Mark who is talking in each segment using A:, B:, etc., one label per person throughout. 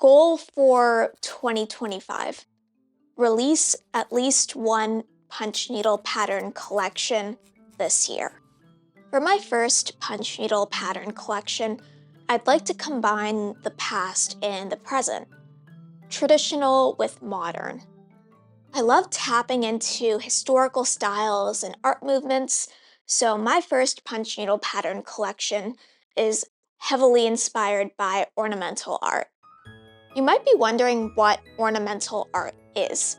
A: Goal for 2025. Release at least one punch needle pattern collection this year. For my first punch needle pattern collection, I'd like to combine the past and the present, traditional with modern. I love tapping into historical styles and art movements, so my first punch needle pattern collection is heavily inspired by ornamental art. You might be wondering what ornamental art is.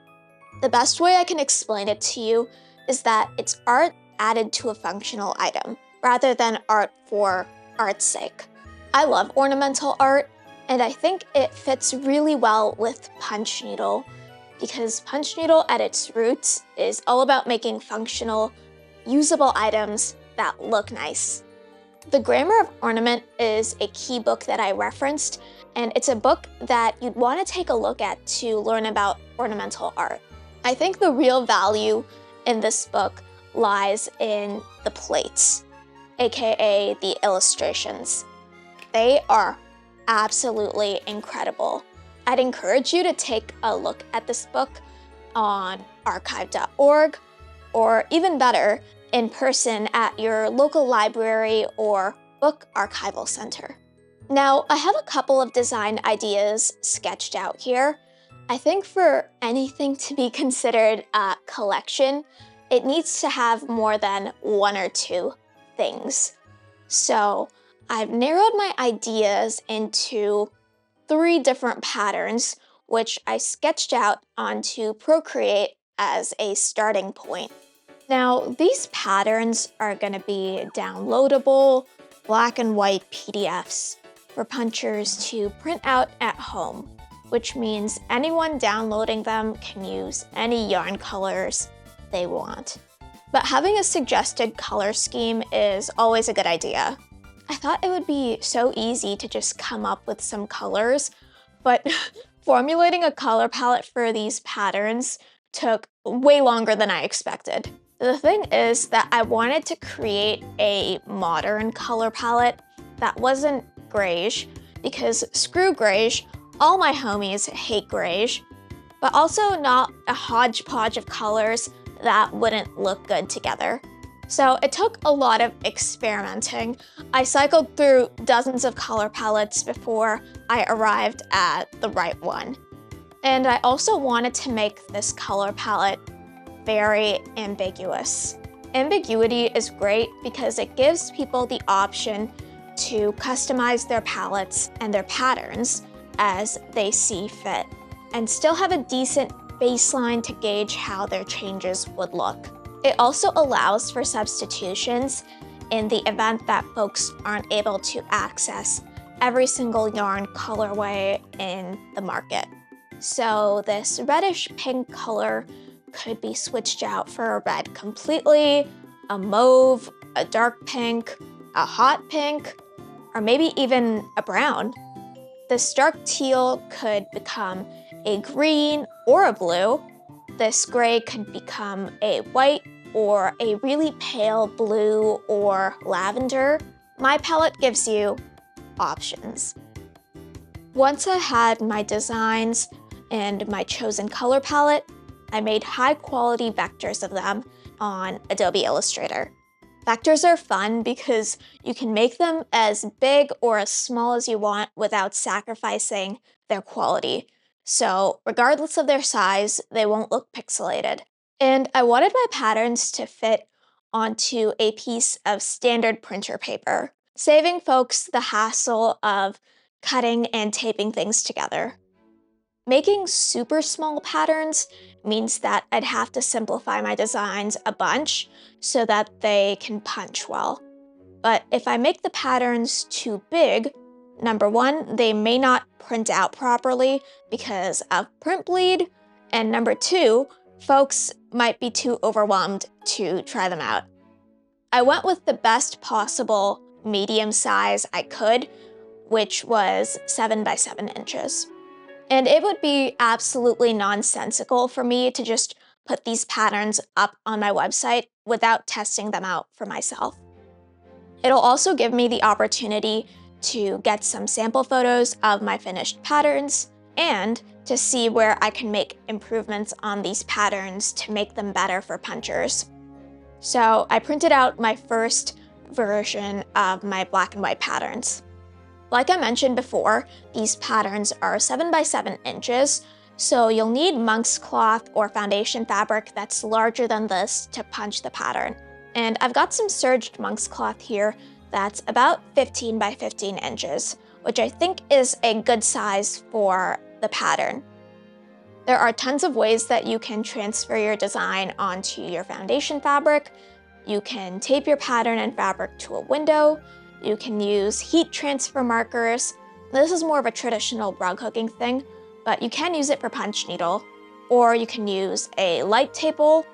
A: The best way I can explain it to you is that it's art added to a functional item, rather than art for art's sake. I love ornamental art, and I think it fits really well with punch needle, because punch needle at its roots is all about making functional, usable items that look nice. The Grammar of Ornament is a key book that I referenced, and it's a book that you'd want to take a look at to learn about ornamental art. I think the real value in this book lies in the plates, aka the illustrations. They are absolutely incredible. I'd encourage you to take a look at this book on archive.org, or even better, in person at your local library or book archival center. Now, I have a couple of design ideas sketched out here. I think for anything to be considered a collection, it needs to have more than one or two things. So I've narrowed my ideas into 3 different patterns, which I sketched out onto Procreate as a starting point. Now, these patterns are going to be downloadable, black and white PDFs for punchers to print out at home, which means anyone downloading them can use any yarn colors they want. But having a suggested color scheme is always a good idea. I thought it would be so easy to just come up with some colors, but formulating a color palette for these patterns took way longer than I expected. The thing is that I wanted to create a modern color palette that wasn't grayish, because screw grayish, all my homies hate grayish, but also not a hodgepodge of colors that wouldn't look good together. So it took a lot of experimenting. I cycled through dozens of color palettes before I arrived at the right one. And I also wanted to make this color palette very ambiguous. Ambiguity is great because it gives people the option to customize their palettes and their patterns as they see fit, and still have a decent baseline to gauge how their changes would look. It also allows for substitutions in the event that folks aren't able to access every single yarn colorway in the market. So this reddish pink color could be switched out for a red completely, a mauve, a dark pink, a hot pink, or maybe even a brown. This dark teal could become a green or a blue. This gray could become a white or a really pale blue or lavender. My palette gives you options. Once I had my designs and my chosen color palette, I made high-quality vectors of them on Adobe Illustrator. Vectors are fun because you can make them as big or as small as you want without sacrificing their quality. So regardless of their size, they won't look pixelated. And I wanted my patterns to fit onto a piece of standard printer paper, saving folks the hassle of cutting and taping things together. Making super small patterns means that I'd have to simplify my designs a bunch so that they can punch well. But if I make the patterns too big, number one, they may not print out properly because of print bleed, and number two, folks might be too overwhelmed to try them out. I went with the best possible medium size I could, which was 7 by 7 inches. And it would be absolutely nonsensical for me to just put these patterns up on my website without testing them out for myself. It'll also give me the opportunity to get some sample photos of my finished patterns and to see where I can make improvements on these patterns to make them better for punchers. So I printed out my first version of my black and white patterns. Like I mentioned before, these patterns are 7 by 7 inches, so you'll need monk's cloth or foundation fabric that's larger than this to punch the pattern. And I've got some serged monk's cloth here that's about 15 by 15 inches, which I think is a good size for the pattern. There are tons of ways that you can transfer your design onto your foundation fabric. You can tape your pattern and fabric to a window. You can use heat transfer markers. This is more of a traditional rug hooking thing, but you can use it for punch needle. Or you can use a light table.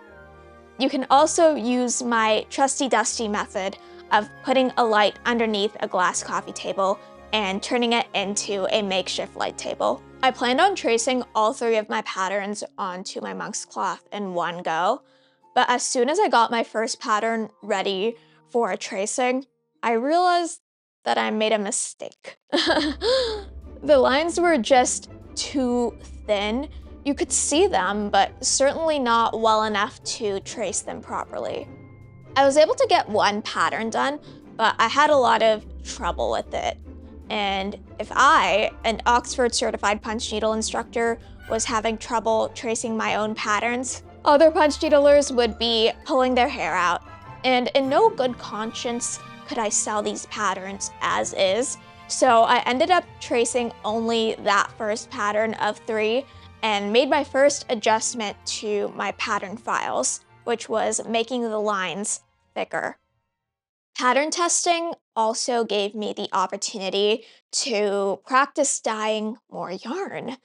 A: You can also use my trusty dusty method of putting a light underneath a glass coffee table and turning it into a makeshift light table. I planned on tracing all 3 of my patterns onto my monk's cloth in one go, but as soon as I got my first pattern ready for tracing, I realized that I made a mistake. The lines were just too thin. You could see them, but certainly not well enough to trace them properly. I was able to get one pattern done, but I had a lot of trouble with it. And if I, an Oxford certified punch needle instructor, was having trouble tracing my own patterns, other punch needlers would be pulling their hair out. And in no good conscience could I sell these patterns as is. So I ended up tracing only that first pattern of 3 and made my first adjustment to my pattern files, which was making the lines thicker. Pattern testing also gave me the opportunity to practice dyeing more yarn.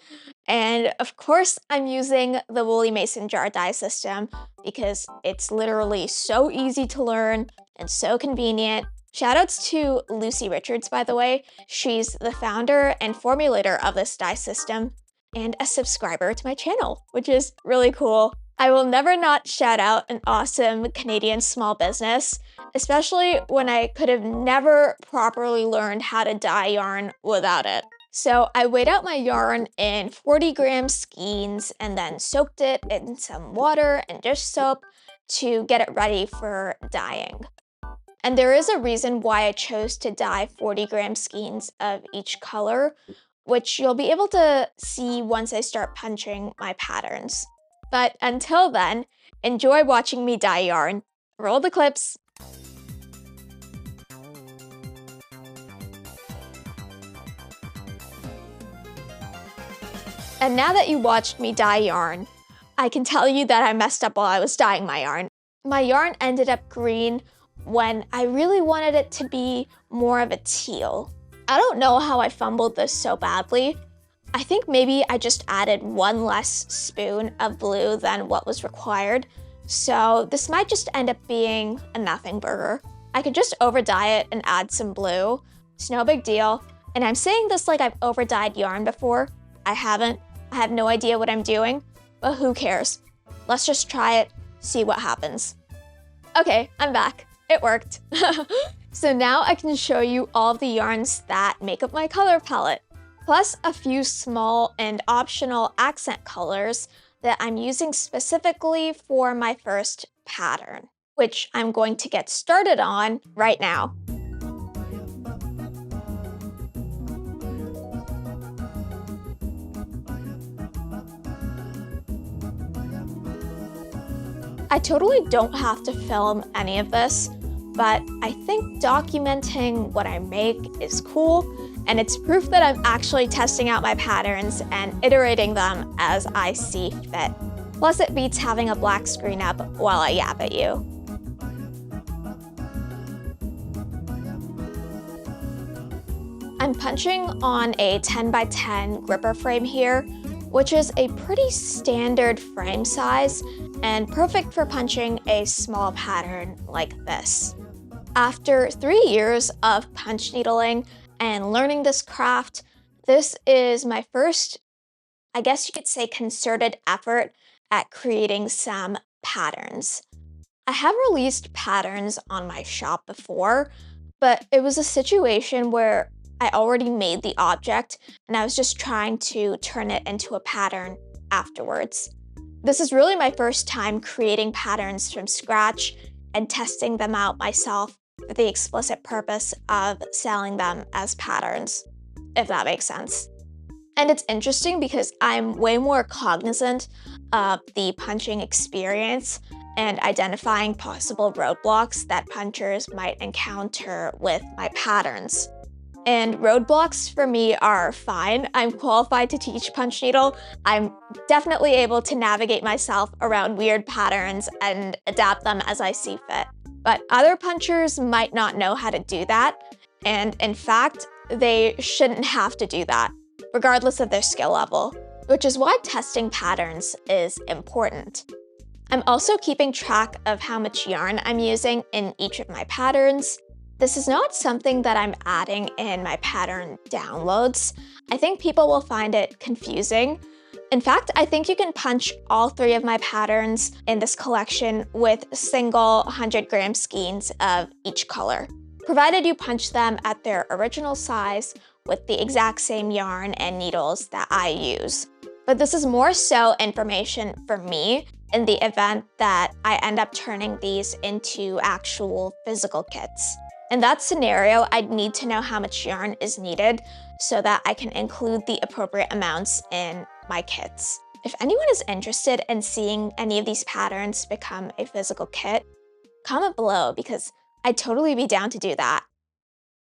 A: And of course, I'm using the Woolly Mason jar dye system because it's literally so easy to learn and so convenient. Shoutouts to Lucy Richards, by the way. She's the founder and formulator of this dye system and a subscriber to my channel, which is really cool. I will never not shout out an awesome Canadian small business, especially when I could have never properly learned how to dye yarn without it. So I weighed out my yarn in 40-gram skeins and then soaked it in some water and dish soap to get it ready for dyeing. And there is a reason why I chose to dye 40-gram skeins of each color, which you'll be able to see once I start punching my patterns. But until then, enjoy watching me dye yarn. Roll the clips. And now that you watched me dye yarn, I can tell you that I messed up while I was dyeing my yarn. My yarn ended up green when I really wanted it to be more of a teal. I don't know how I fumbled this so badly. I think maybe I just added one less spoon of blue than what was required, so this might just end up being a nothing burger. I could just over dye it and add some blue. It's no big deal. And I'm saying this like I've over dyed yarn before. I haven't. I have no idea what I'm doing, but who cares? Let's just try it, see what happens. Okay, I'm back. It worked. So now I can show you all of the yarns that make up my color palette, plus a few small and optional accent colors that I'm using specifically for my first pattern, which I'm going to get started on right now. I totally don't have to film any of this, but I think documenting what I make is cool, and it's proof that I'm actually testing out my patterns and iterating them as I see fit. Plus, it beats having a black screen up while I yap at you. I'm punching on a 10 by 10 gripper frame here, which is a pretty standard frame size and perfect for punching a small pattern like this. After 3 years of punch needling and learning this craft, this is my first, I guess you could say, concerted effort at creating some patterns. I have released patterns on my shop before, but it was a situation where I already made the object and I was just trying to turn it into a pattern afterwards. This is really my first time creating patterns from scratch and testing them out myself for the explicit purpose of selling them as patterns, if that makes sense. And it's interesting because I'm way more cognizant of the punching experience and identifying possible roadblocks that punchers might encounter with my patterns. And roadblocks for me are fine. I'm qualified to teach Punch Needle. I'm definitely able to navigate myself around weird patterns and adapt them as I see fit. But other punchers might not know how to do that, and in fact, they shouldn't have to do that, regardless of their skill level, which is why testing patterns is important. I'm also keeping track of how much yarn I'm using in each of my patterns. This is not something that I'm adding in my pattern downloads. I think people will find it confusing. In fact, I think you can punch all 3 of my patterns in this collection with single 100-gram skeins of each color, provided you punch them at their original size with the exact same yarn and needles that I use. But this is more so information for me in the event that I end up turning these into actual physical kits. In that scenario, I'd need to know how much yarn is needed so that I can include the appropriate amounts in my kits. If anyone is interested in seeing any of these patterns become a physical kit, comment below because I'd totally be down to do that.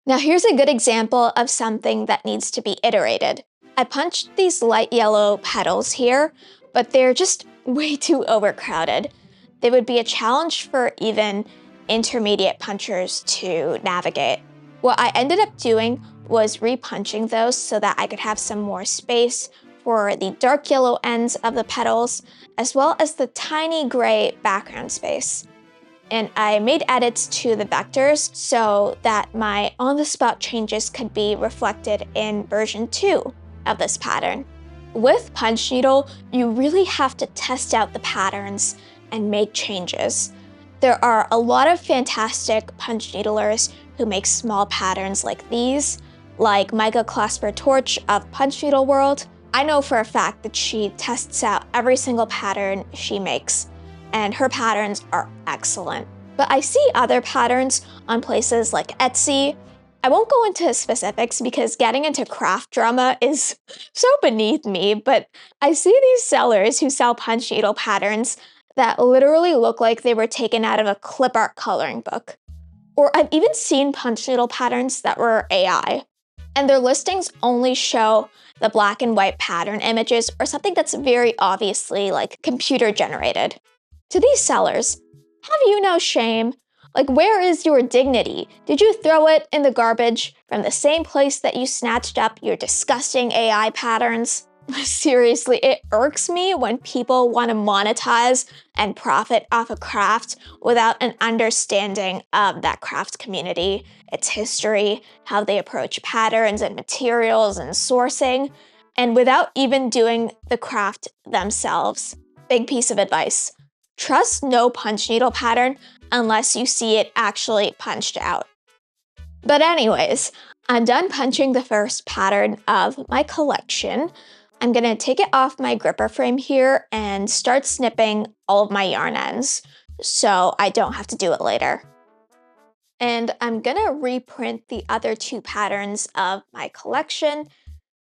A: Now here's a good example of something that needs to be iterated. I punched these light yellow petals here, but they're just way too overcrowded. They would be a challenge for even intermediate punchers to navigate. What I ended up doing was repunching those so that I could have some more space for the dark yellow ends of the petals, as well as the tiny gray background space. And I made edits to the vectors so that my on-the-spot changes could be reflected in version 2 of this pattern. With Punch Needle, you really have to test out the patterns and make changes. There are a lot of fantastic punch needlers who make small patterns like these, like Micah Clasper Torch of Punch Needle World. I know for a fact that she tests out every single pattern she makes, and her patterns are excellent. But I see other patterns on places like Etsy. I won't go into specifics because getting into craft drama is so beneath me, but I see these sellers who sell punch needle patterns that literally look like they were taken out of a clip art coloring book. Or I've even seen punch needle patterns that were AI, and their listings only show the black and white pattern images or something that's very obviously like computer generated. To these sellers, have you no shame? Like, where is your dignity? Did you throw it in the garbage from the same place that you snatched up your disgusting AI patterns? Seriously, it irks me when people want to monetize and profit off a craft without an understanding of that craft community, its history, how they approach patterns and materials and sourcing, and without even doing the craft themselves. Big piece of advice. Trust no punch needle pattern unless you see it actually punched out. But anyways, I'm done punching the first pattern of my collection. I'm gonna take it off my gripper frame here and start snipping all of my yarn ends so I don't have to do it later. And I'm gonna reprint the other 2 patterns of my collection,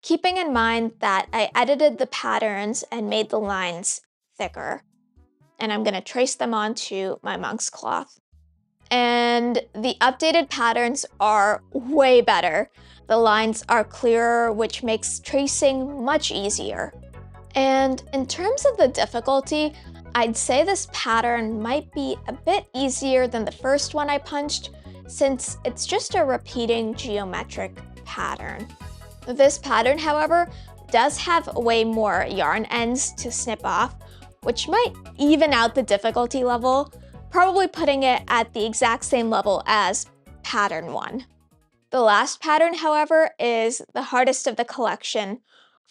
A: keeping in mind that I edited the patterns and made the lines thicker. And I'm gonna trace them onto my monk's cloth. And the updated patterns are way better. The lines are clearer, which makes tracing much easier. And in terms of the difficulty, I'd say this pattern might be a bit easier than the first one I punched, since it's just a repeating geometric pattern. This pattern, however, does have way more yarn ends to snip off, which might even out the difficulty level, probably putting it at the exact same level as pattern 1. The last pattern, however, is the hardest of the collection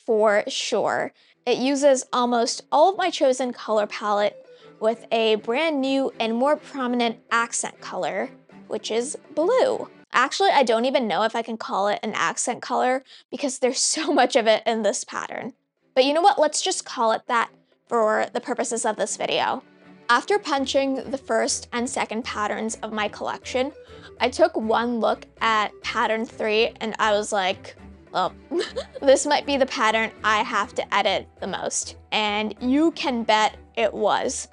A: for sure. It uses almost all of my chosen color palette with a brand new and more prominent accent color, which is blue. Actually, I don't even know if I can call it an accent color because there's so much of it in this pattern. But you know what? Let's just call it that for the purposes of this video. After punching the first and second patterns of my collection, I took one look at pattern 3 and I was like, well, this might be the pattern I have to edit the most. And you can bet it was.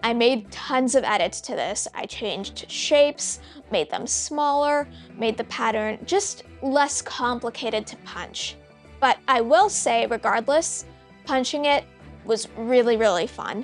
A: I made tons of edits to this. I changed shapes, made them smaller, made the pattern just less complicated to punch. But I will say, regardless, punching it was really, really fun.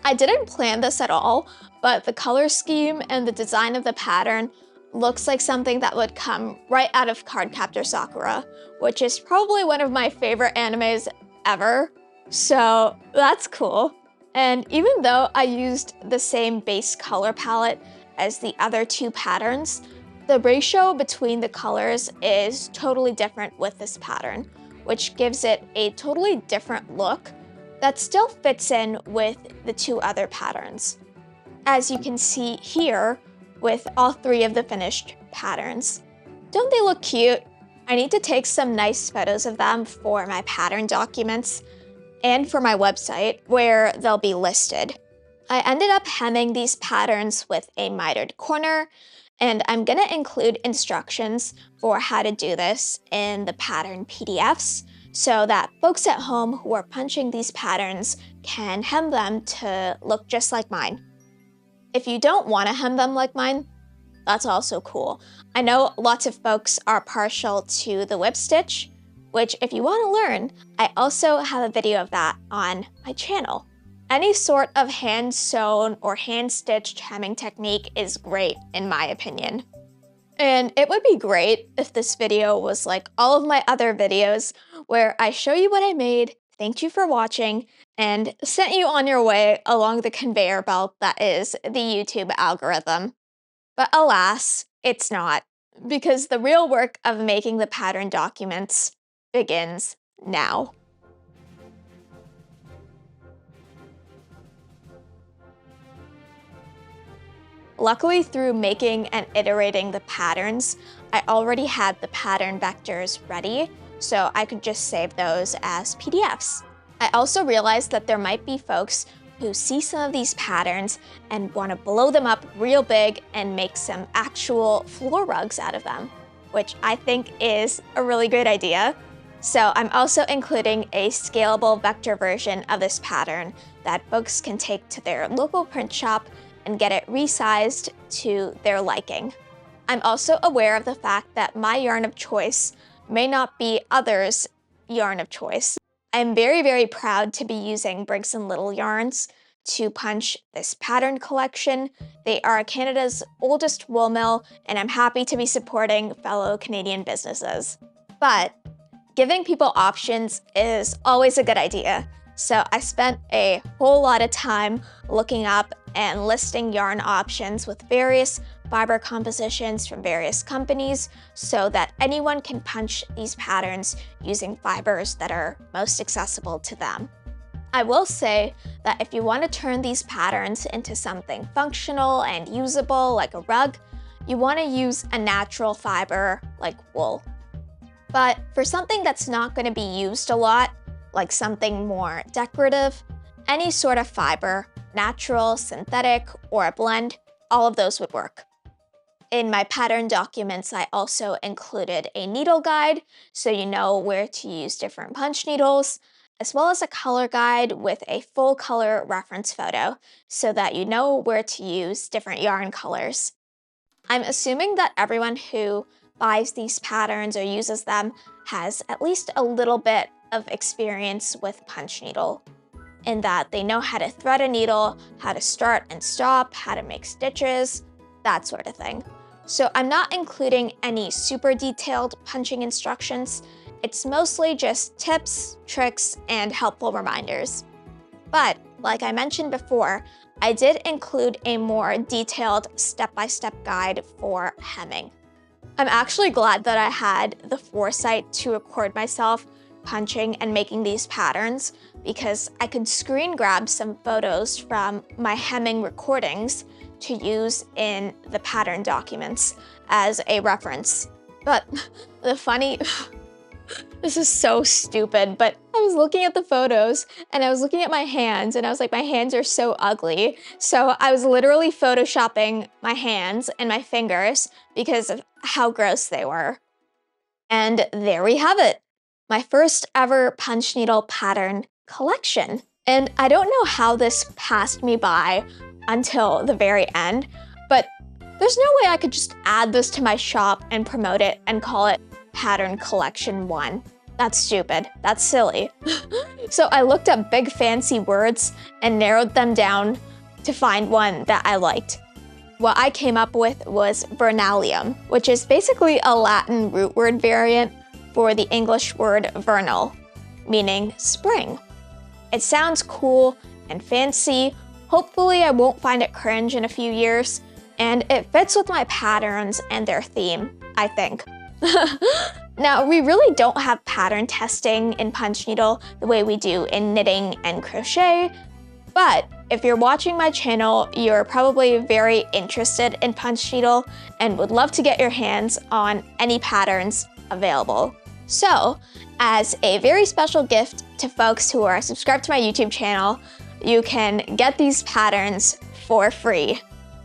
A: I didn't plan this at all, but the color scheme and the design of the pattern looks like something that would come right out of Cardcaptor Sakura, which is probably one of my favorite animes ever. So that's cool. And even though I used the same base color palette as the other two patterns, the ratio between the colors is totally different with this pattern, which gives it a totally different look that still fits in with the two other patterns. As you can see here with all three of the finished patterns. Don't they look cute? I need to take some nice photos of them for my pattern documents and for my website where they'll be listed. I ended up hemming these patterns with a mitered corner, and I'm gonna include instructions for how to do this in the pattern PDFs so that folks at home who are punching these patterns can hem them to look just like mine. If you don't want to hem them like mine, that's also cool. I know lots of folks are partial to the whip stitch, which if you want to learn, I also have a video of that on my channel. Any sort of hand-sewn or hand-stitched hemming technique is great, in my opinion. And it would be great if this video was like all of my other videos where I show you what I made, thanked you for watching, and sent you on your way along the conveyor belt that is the YouTube algorithm. But alas, it's not, because the real work of making the pattern documents begins now. Luckily, through making and iterating the patterns, I already had the pattern vectors ready, so I could just save those as PDFs. I also realized that there might be folks who see some of these patterns and want to blow them up real big and make some actual floor rugs out of them, which I think is a really great idea. So I'm also including a scalable vector version of this pattern that folks can take to their local print shop and get it resized to their liking. I'm also aware of the fact that my yarn of choice may not be others' yarn of choice. I'm very, very proud to be using Briggs & Little yarns to punch this pattern collection. They are Canada's oldest wool mill, and I'm happy to be supporting fellow Canadian businesses. But giving people options is always a good idea. So I spent a whole lot of time looking up and listing yarn options with various fiber compositions from various companies so that anyone can punch these patterns using fibers that are most accessible to them. I will say that if you want to turn these patterns into something functional and usable like a rug, you want to use a natural fiber like wool. But for something that's not going to be used a lot, like something more decorative, any sort of fiber, natural, synthetic, or a blend, all of those would work. In my pattern documents, I also included a needle guide so you know where to use different punch needles, as well as a color guide with a full color reference photo so that you know where to use different yarn colors. I'm assuming that everyone who buys these patterns or uses them has at least a little bit of experience with punch needle, in that they know how to thread a needle, how to start and stop, how to make stitches, that sort of thing. So I'm not including any super detailed punching instructions. It's mostly just tips, tricks, and helpful reminders. But like I mentioned before, I did include a more detailed step-by-step guide for hemming. I'm actually glad that I had the foresight to record myself punching and making these patterns because I could screen grab some photos from my hemming recordings to use in the pattern documents as a reference. But this is so stupid, but I was looking at the photos and I was looking at my hands and I was like, my hands are so ugly. So I was literally photoshopping my hands and my fingers because of how gross they were. And there we have it, my first ever punch needle pattern collection. And I don't know how this passed me by until the very end, but there's no way I could just add this to my shop and promote it and call it Pattern Collection 1. That's stupid. That's silly. So I looked up big fancy words and narrowed them down to find one that I liked. What I came up with was vernalium, which is basically a Latin root word variant for the English word vernal, meaning spring. It sounds cool and fancy. Hopefully I won't find it cringe in a few years, and it fits with my patterns and their theme, I think. Now, we really don't have pattern testing in punch needle the way we do in knitting and crochet, but if you're watching my channel, you're probably very interested in punch needle and would love to get your hands on any patterns available. So, as a very special gift to folks who are subscribed to my YouTube channel, you can get these patterns for free.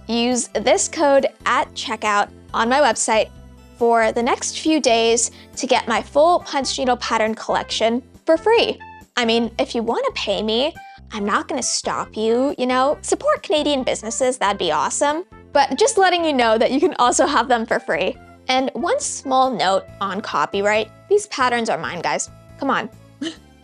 A: Use this code at checkout on my website for the next few days to get my full punch needle pattern collection for free. I mean, if you want to pay me, I'm not going to stop you, support Canadian businesses, that'd be awesome. But just letting you know that you can also have them for free. And one small note on copyright, these patterns are mine, guys. Come on,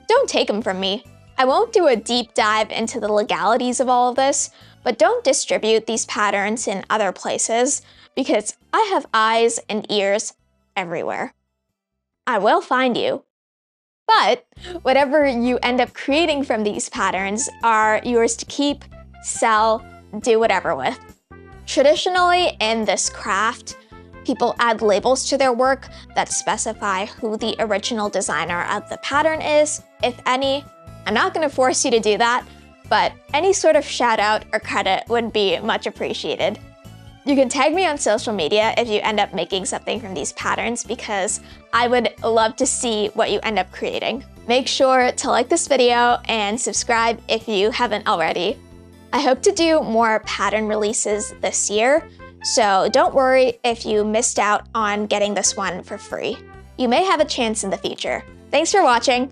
A: don't take them from me. I won't do a deep dive into the legalities of all of this, but don't distribute these patterns in other places because I have eyes and ears everywhere. I will find you. But whatever you end up creating from these patterns are yours to keep, sell, do whatever with. Traditionally in this craft, people add labels to their work that specify who the original designer of the pattern is, if any. I'm not going to force you to do that, but any sort of shout out or credit would be much appreciated. You can tag me on social media if you end up making something from these patterns because I would love to see what you end up creating. Make sure to like this video and subscribe if you haven't already. I hope to do more pattern releases this year, so don't worry if you missed out on getting this one for free. You may have a chance in the future. Thanks for watching.